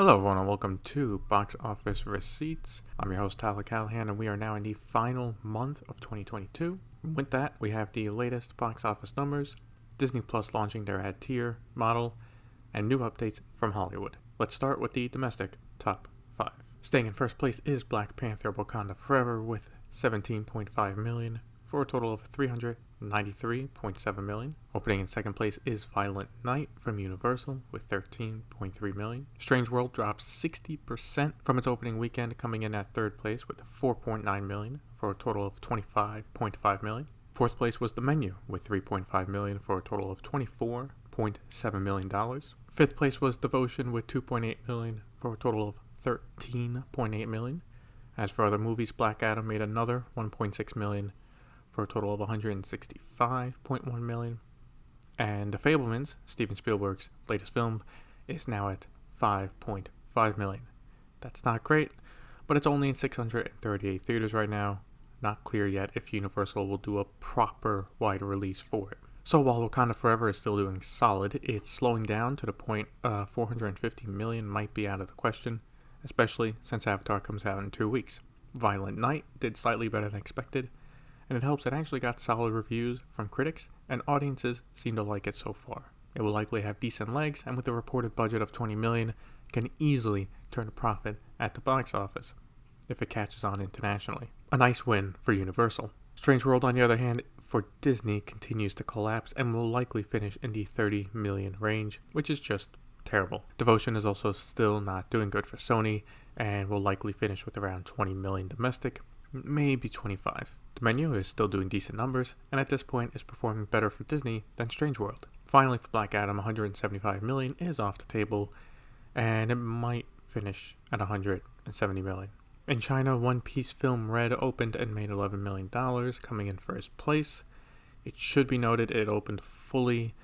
Hello everyone and welcome to Box Office Receipts. I'm your host Tyler Callahan and we are now in the final month of 2022. With that, we have the latest box office numbers, Disney Plus launching their ad tier model, and new updates from Hollywood. Let's start with the domestic top 5. Staying in first place is Black Panther Wakanda Forever with 17.5 million for a total of 393.7 million. Opening in second place is Violent Night from Universal with 13.3 million. Strange World drops 60% from its opening weekend, coming in at third place with 4.9 million for a total of 25.5 million. Fourth place was The Menu with 3.5 million for a total of $24.7 million. Fifth place was Devotion with 2.8 million for a total of 13.8 million. As for other movies, Black Adam made another 1.6 million for a total of 165.1 million. And The Fabelmans, Steven Spielberg's latest film, is now at 5.5 million. That's not great, but it's only in 638 theaters right now. Not clear yet if Universal will do a proper wide release for it. So while Wakanda Forever is still doing solid, it's slowing down to the point 450 million might be out of the question, especially since Avatar comes out in 2 weeks. Violent Night did slightly better than expected, and it helps it actually got solid reviews from critics, and audiences seem to like it so far. It will likely have decent legs, and with a reported budget of 20 million, can easily turn a profit at the box office if it catches on internationally. A nice win for Universal. Strange World, on the other hand, for Disney continues to collapse and will likely finish in the 30 million range, which is just terrible. Devotion is also still not doing good for Sony and will likely finish with around 20 million domestic, maybe 25. The Menu is still doing decent numbers, and at this point is performing better for Disney than Strange World. Finally, for Black Adam, 175 million is off the table, and it might finish at 170 million. In China, One Piece Film Red opened and made $11 million, coming in first place. It should be noted it opened fully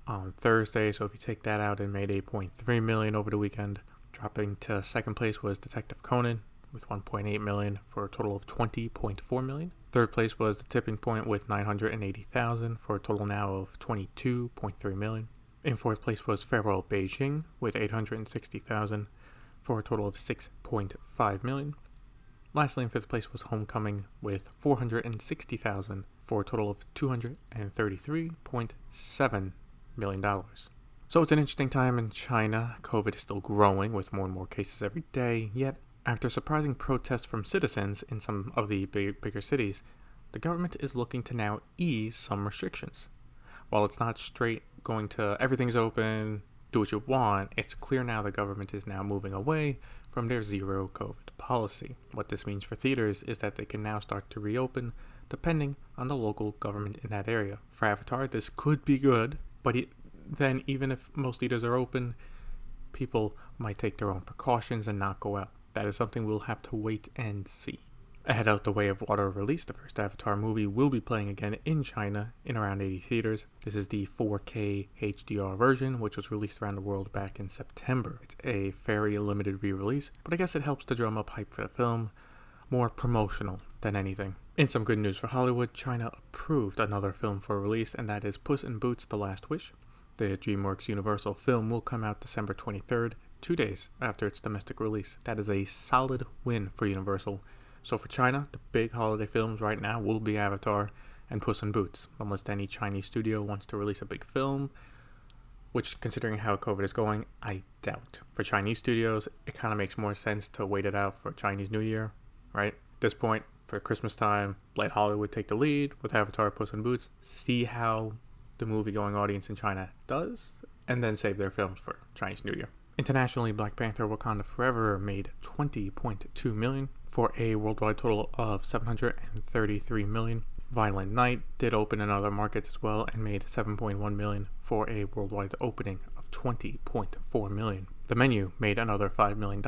on Thursday, so if you take that out, it made 8.3 million over the weekend. Dropping to second place was Detective Conan with 1.8 million for a total of 20.4 million. Third place was The Tipping Point with 980,000 for a total now of 22.3 million. In fourth place was Farewell Beijing with 860,000 for a total of 6.5 million. Lastly, in fifth place was Homecoming with 460,000 for a total of $233.7 million. So it's an interesting time in China. COVID is still growing with more and more cases every day, yet after surprising protests from citizens in some of the bigger cities, the government is looking to now ease some restrictions. While it's not straight going to everything's open, do what you want, it's clear now the government is now moving away from their zero COVID policy. What this means for theaters is that they can now start to reopen depending on the local government in that area. For Avatar, this could be good, but then even if most theaters are open, people might take their own precautions and not go out. That is something we'll have to wait and see. Ahead Out the Way of Water release, the first Avatar movie will be playing again in China in around 80 theaters. This is the 4K HDR version, which was released around the world back in September. It's a very limited re-release, but I guess it helps to drum up hype for the film, more promotional than anything. In some good news for Hollywood, China approved another film for release, and that is Puss in Boots: The Last Wish. The DreamWorks Universal film will come out December 23rd, 2 days after its domestic release. That is a solid win for Universal. So for China, the big holiday films right now will be Avatar and Puss in Boots, unless any Chinese studio wants to release a big film, which, considering how COVID is going, I doubt. For Chinese studios, it kind of makes more sense to wait it out for Chinese New Year, right? At this point, for Christmas time, let Hollywood take the lead with Avatar, Puss in Boots, see how the movie-going audience in China does, and then save their films for Chinese New Year. Internationally, Black Panther Wakanda Forever made 20.2 million for a worldwide total of 733 million. Violent Night did open in other markets as well and made 7.1 million for a worldwide opening of 20.4 million. The Menu made another $5 million,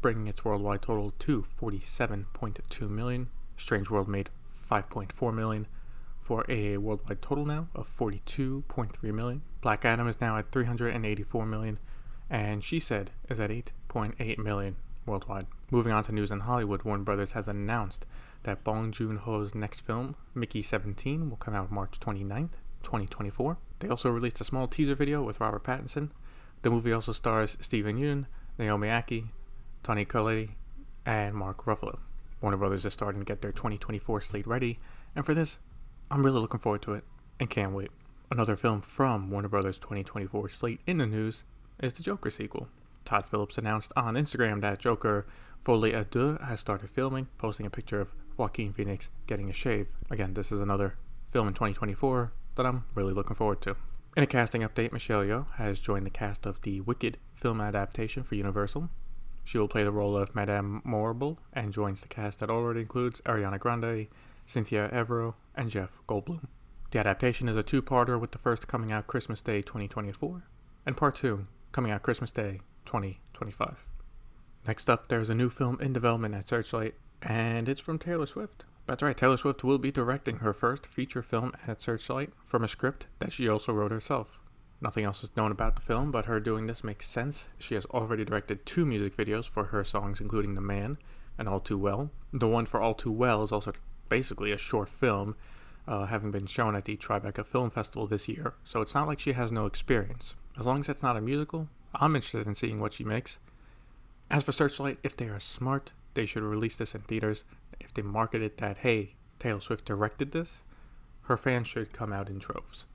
bringing its worldwide total to 47.2 million. Strange World made 5.4 million for a worldwide total now of 42.3 million. Black Adam is now at 384 million. And She Said is at 8.8 million worldwide. Moving on to news in Hollywood, Warner Brothers has announced that Bong Joon-ho's next film, Mickey 17, will come out March 29th, 2024. They also released a small teaser video with Robert Pattinson. The movie also stars Steven Yeun, Naomi Ackie, Tony Collette, and Mark Ruffalo. Warner Brothers is starting to get their 2024 slate ready, and for this, I'm really looking forward to it and can't wait. Another film from Warner Brothers' 2024 slate in the news is the Joker sequel. Todd Phillips announced on Instagram that Joker Folie à Deux has started filming, posting a picture of Joaquin Phoenix getting a shave. Again, this is another film in 2024 that I'm really looking forward to. In a casting update, Michelle Yeoh has joined the cast of the Wicked film adaptation for Universal. She will play the role of Madame Morrible and joins the cast that already includes Ariana Grande, Cynthia Erivo, and Jeff Goldblum. The adaptation is a two-parter, with the first coming out Christmas Day 2024 and part 2 coming out Christmas Day 2025. Next up, there's a new film in development at Searchlight, and it's from Taylor Swift. That's right, Taylor Swift will be directing her first feature film at Searchlight from a script that she also wrote herself. Nothing else is known about the film, but her doing this makes sense. She has already directed 2 music videos for her songs, including The Man and All Too Well. The one for All Too Well is also basically a short film, having been shown at the Tribeca Film Festival this year, so it's not like she has no experience. As long as it's not a musical, I'm interested in seeing what she makes. As for Searchlight, if they are smart, they should release this in theaters. If they market it that, hey, Taylor Swift directed this, her fans should come out in droves.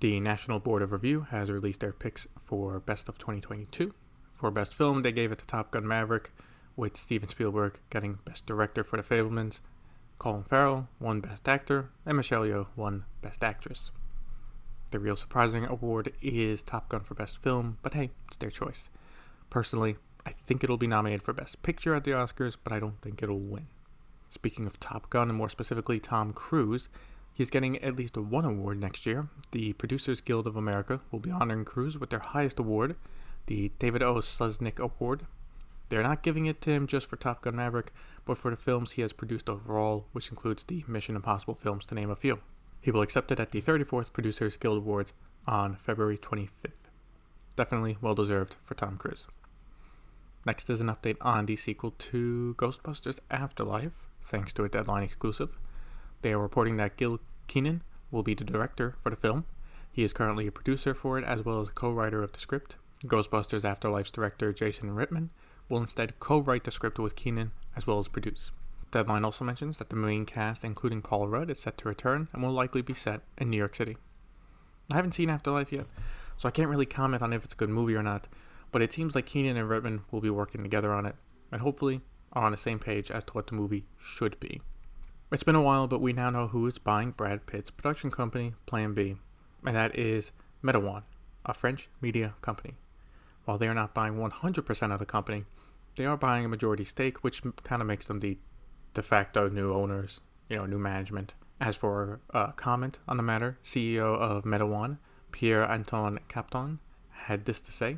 The National Board of Review has released their picks for Best of 2022. For Best Film, they gave it to Top Gun Maverick, with Steven Spielberg getting Best Director for The Fabelmans. Colin Farrell won Best Actor, and Michelle Yeoh won Best Actress. The real surprising award is Top Gun for Best Film, but hey, it's their choice. Personally, I think it'll be nominated for Best Picture at the Oscars, but I don't think it'll win. Speaking of Top Gun, and more specifically Tom Cruise, he's getting at least one award next year. The Producers Guild of America will be honoring Cruise with their highest award, the David O. Selznick Award. They're not giving it to him just for Top Gun Maverick, but for the films he has produced overall, which includes the Mission Impossible films, to name a few. He will accept it at the 34th Producers Guild Awards on February 25th. Definitely well deserved for Tom Cruise. Next is an update on the sequel to Ghostbusters Afterlife, thanks to a Deadline exclusive. They are reporting that Gil Kenan will be the director for the film. He is currently a producer for it, as well as a co-writer of the script. Ghostbusters Afterlife's director Jason Reitman will instead co-write the script with Kenan, as well as produce. Deadline also mentions that the main cast, including Paul Rudd, is set to return and will likely be set in New York City. I haven't seen Afterlife yet, so I can't really comment on if it's a good movie or not, but it seems like Kenan and Reitman will be working together on it, and hopefully are on the same page as to what the movie should be. It's been a while, but we now know who is buying Brad Pitt's production company, Plan B, and that is Medawan, a French media company. While they are not buying 100% of the company, they are buying a majority stake, which kind of makes them the de facto new owners, new management. As for comment on the matter, CEO of Medawan, Pierre-Antoine Capton, had this to say,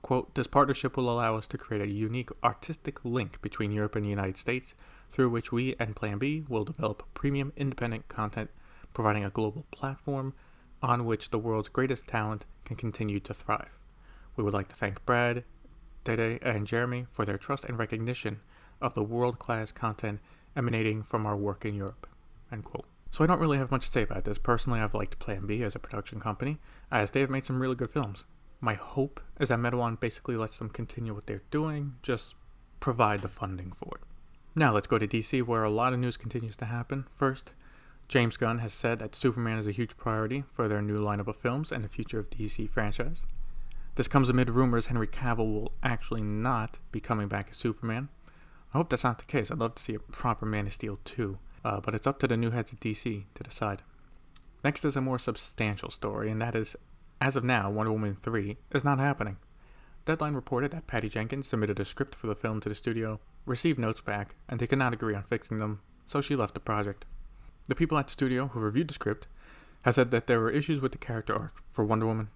quote, "This partnership will allow us to create a unique artistic link between Europe and the United States, through which we and Plan B will develop premium independent content, providing a global platform on which the world's greatest talent can continue to thrive. We would like to thank Brad, Dede, and Jeremy for their trust and recognition of the world-class content emanating from our work in Europe." End quote. So I don't really have much to say about this. Personally, I've liked Plan B as a production company, as they have made some really good films. My hope is that Medawan basically lets them continue what they're doing, just provide the funding for it. Now let's go to DC, where a lot of news continues to happen. First, James Gunn has said that Superman is a huge priority for their new lineup of films and the future of DC franchise. This comes amid rumors Henry Cavill will actually not be coming back as Superman. I hope that's not the case. I'd love to see a proper Man of Steel 2, but it's up to the new heads of DC to decide. Next is a more substantial story, and that is, as of now, Wonder Woman 3 is not happening. Deadline reported that Patty Jenkins submitted a script for the film to the studio, received notes back, and they could not agree on fixing them, so she left the project. The people at the studio who reviewed the script have said that there were issues with the character arc for Wonder Woman,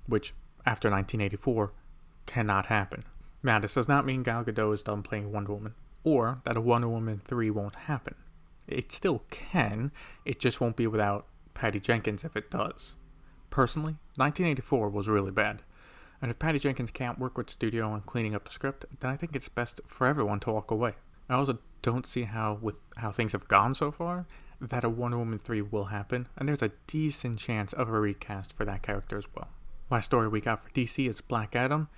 which, after 1984, cannot happen. Now, this does not mean Gal Gadot is done playing Wonder Woman, or that a Wonder Woman 3 won't happen. It still can, it just won't be without Patty Jenkins if it does. Personally, 1984 was really bad, and if Patty Jenkins can't work with the studio on cleaning up the script, then I think it's best for everyone to walk away. I also don't see how, with how things have gone so far, that a Wonder Woman 3 will happen, and there's a decent chance of a recast for that character as well. Last story we got for DC is Black Adam.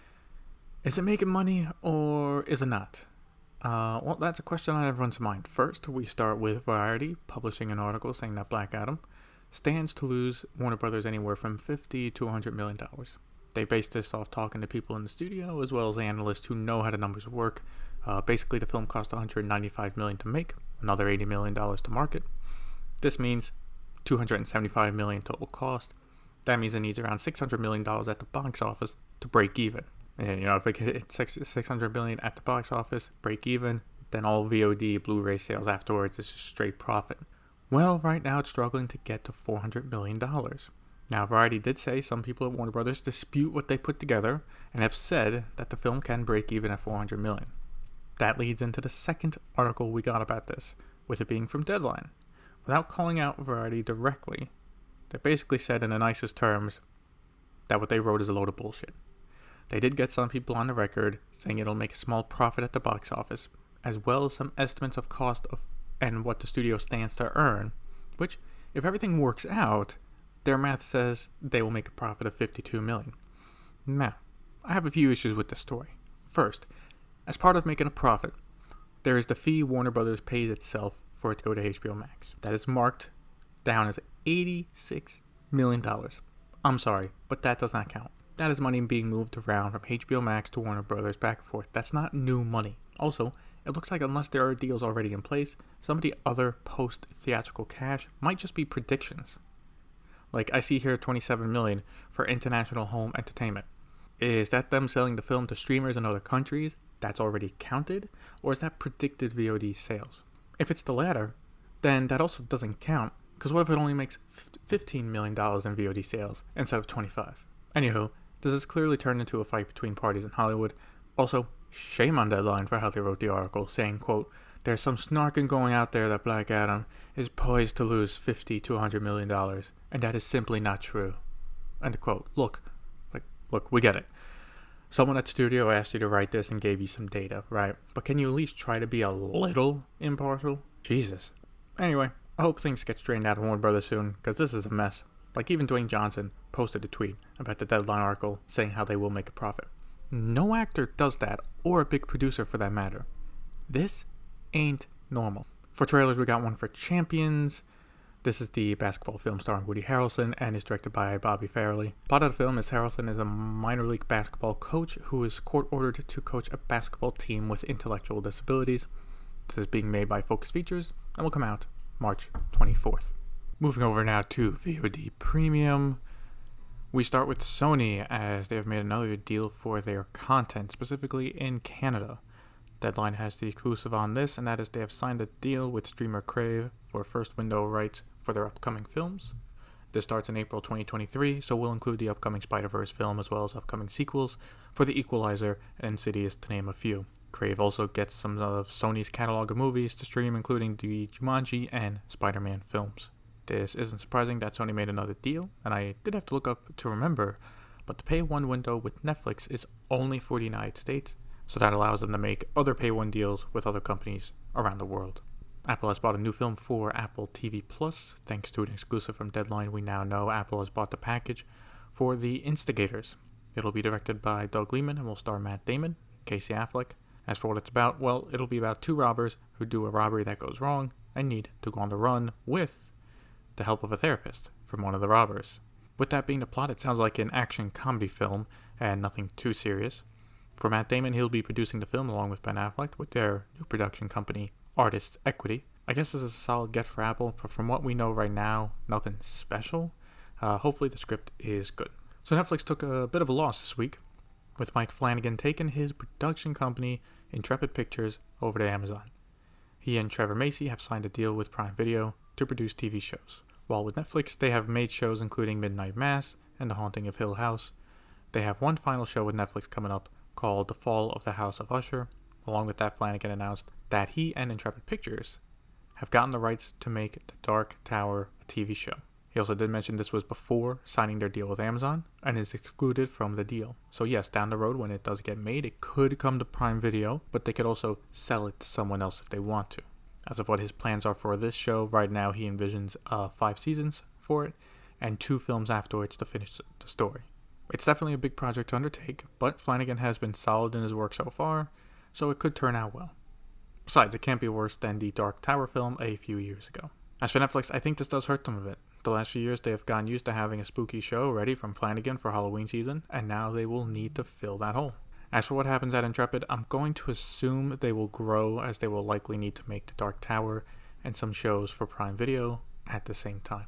Is it making money or is it not? Well, that's a question on everyone's mind. First, we start with Variety publishing an article saying that Black Adam stands to lose Warner Brothers anywhere from $50 to $100 million. They based this off talking to people in the studio as well as analysts who know how the numbers work. Basically, the film cost $195 million to make, another $80 million to market. This means $275 million total cost. That means it needs around $600 million at the box office to break even. And, if it hits $600 million at the box office, break even, then all VOD, Blu-ray sales afterwards is just straight profit. Well, right now it's struggling to get to $400 million. Now, Variety did say some people at Warner Brothers dispute what they put together and have said that the film can break even at $400 million. That leads into the second article we got about this, with it being from Deadline. Without calling out Variety directly, they basically said in the nicest terms that what they wrote is a load of bullshit. They did get some people on the record saying it'll make a small profit at the box office, as well as some estimates of cost of and what the studio stands to earn, which, if everything works out, their math says they will make a profit of $52 million. Now, I have a few issues with this story. First, as part of making a profit, there is the fee Warner Brothers pays itself for it to go to HBO Max. That is marked down as $86 million. I'm sorry, but that does not count. That is money being moved around from HBO Max to Warner Brothers back and forth. That's not new money. Also, it looks like unless there are deals already in place, some of the other post-theatrical cash might just be predictions. Like, I see here $27 million for international home entertainment. Is that them selling the film to streamers in other countries? That's already counted? Or is that predicted VOD sales? If it's the latter, then that also doesn't count, because what if it only makes $15 million in VOD sales instead of 25? Anywho, this has clearly turned into a fight between parties in Hollywood. Also, shame on Deadline for how they wrote the article, saying, quote, "There's some snarking going out there that Black Adam is poised to lose $50 to $100 million, and that is simply not true." End quote. Look, we get it. Someone at the studio asked you to write this and gave you some data, right? But can you at least try to be a little impartial? Jesus. Anyway, I hope things get straightened out of Warner Brothers soon, because this is a mess. Like, even Dwayne Johnson posted a tweet about the Deadline article saying how they will make a profit. No actor does that, or a big producer for that matter. This ain't normal. For trailers, we got one for Champions. This is the basketball film starring Woody Harrelson and is directed by Bobby Farrelly. Plot of the film is Harrelson is a minor league basketball coach who is court-ordered to coach a basketball team with intellectual disabilities. This is being made by Focus Features and will come out March 24th. Moving over now to VOD Premium. We start with Sony, as they have made another deal for their content, specifically in Canada. Deadline has the exclusive on this, and that is they have signed a deal with streamer Crave for first window rights for their upcoming films. This starts in April 2023, so we'll include the upcoming Spider-Verse film as well as upcoming sequels for The Equalizer and Insidious, to name a few. Crave also gets some of Sony's catalog of movies to stream, including the Jumanji and Spider-Man films. This isn't surprising that Sony made another deal, and I did have to look up to remember, but the Pay 1 window with Netflix is only for the United States, so that allows them to make other Pay 1 deals with other companies around the world. Apple has bought a new film for Apple TV Plus. Thanks to an exclusive from Deadline, we now know Apple has bought the package for The Instigators. It'll be directed by Doug Liman and will star Matt Damon, Casey Affleck. As for what it's about, well, it'll be about two robbers who do a robbery that goes wrong and need to go on the run with the help of a therapist from one of the robbers. With that being the plot, it sounds like an action comedy film and nothing too serious. For Matt Damon, he'll be producing the film along with Ben Affleck with their new production company, Artists Equity. I guess this is a solid get for Apple, but from what we know right now, nothing special. Hopefully the script is good. So Netflix took a bit of a loss this week, with Mike Flanagan taking his production company, Intrepid Pictures, over to Amazon. He and Trevor Macy have signed a deal with Prime Video to produce TV shows. While with Netflix, they have made shows including Midnight Mass and The Haunting of Hill House. They have one final show with Netflix coming up called The Fall of the House of Usher. Along with that, Flanagan announced that he and Intrepid Pictures have gotten the rights to make The Dark Tower a TV show. He also did mention this was before signing their deal with Amazon and is excluded from the deal. So yes, down the road when it does get made, it could come to Prime Video, but they could also sell it to someone else if they want to. As of what his plans are for this show, right now he envisions 5 seasons for it and 2 films afterwards to finish the story. It's definitely a big project to undertake, but Flanagan has been solid in his work so far, so it could turn out well. Besides, it can't be worse than the Dark Tower film a few years ago. As for Netflix, I think this does hurt them a bit. The last few years they have gotten used to having a spooky show ready from Flanagan for Halloween season, and now they will need to fill that hole. As for what happens at Intrepid, I'm going to assume they will grow, as they will likely need to make the Dark Tower and some shows for Prime Video at the same time.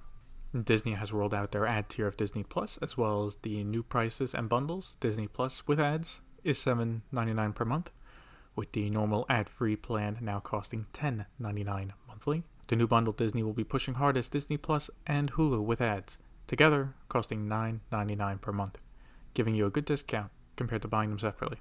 Disney has rolled out their ad tier of Disney Plus, as well as the new prices and bundles. Disney Plus with ads is $7.99 per month, with the normal ad-free plan now costing $10.99 monthly. The new bundle Disney will be pushing hard as Disney Plus and Hulu with ads, together costing $9.99 per month, giving you a good discount compared to buying them separately.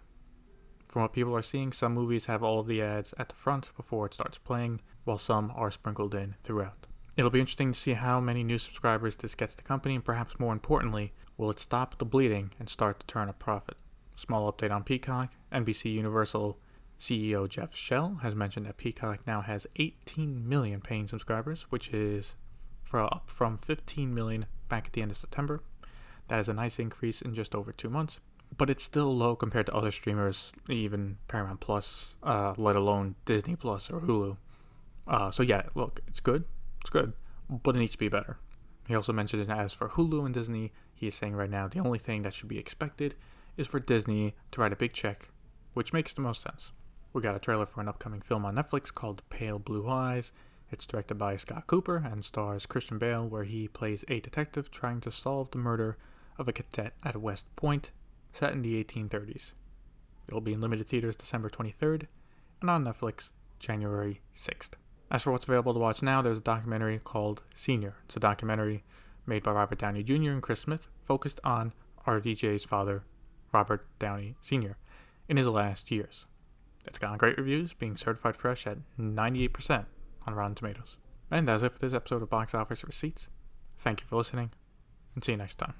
From what people are seeing, some movies have all of the ads at the front before it starts playing, while some are sprinkled in throughout. It'll be interesting to see how many new subscribers this gets the company, and perhaps more importantly, will it stop the bleeding and start to turn a profit? Small update on Peacock. NBC Universal CEO Jeff Shell has mentioned that Peacock now has 18 million paying subscribers, which is up from 15 million back at the end of September. That is a nice increase in just over 2 months, but it's still low compared to other streamers, even Paramount Plus, let alone Disney Plus or Hulu. So yeah, look, it's good, but it needs to be better. He also mentioned it as for Hulu and Disney, he is saying right now the only thing that should be expected is for Disney to write a big check, which makes the most sense. We got a trailer for an upcoming film on Netflix called Pale Blue Eyes. It's directed by Scott Cooper and stars Christian Bale, where he plays a detective trying to solve the murder of a cadet at West Point, set in the 1830s. It will be in limited theaters December 23rd and on Netflix January 6th. As for what's available to watch now, there's a documentary called Senior. It's a documentary made by Robert Downey Jr. and Chris Smith, focused on RDJ's father, Robert Downey Sr., in his last years. It's gotten great reviews, being certified fresh at 98% on Rotten Tomatoes. And that's it for this episode of Box Office Receipts. Thank you for listening, and see you next time.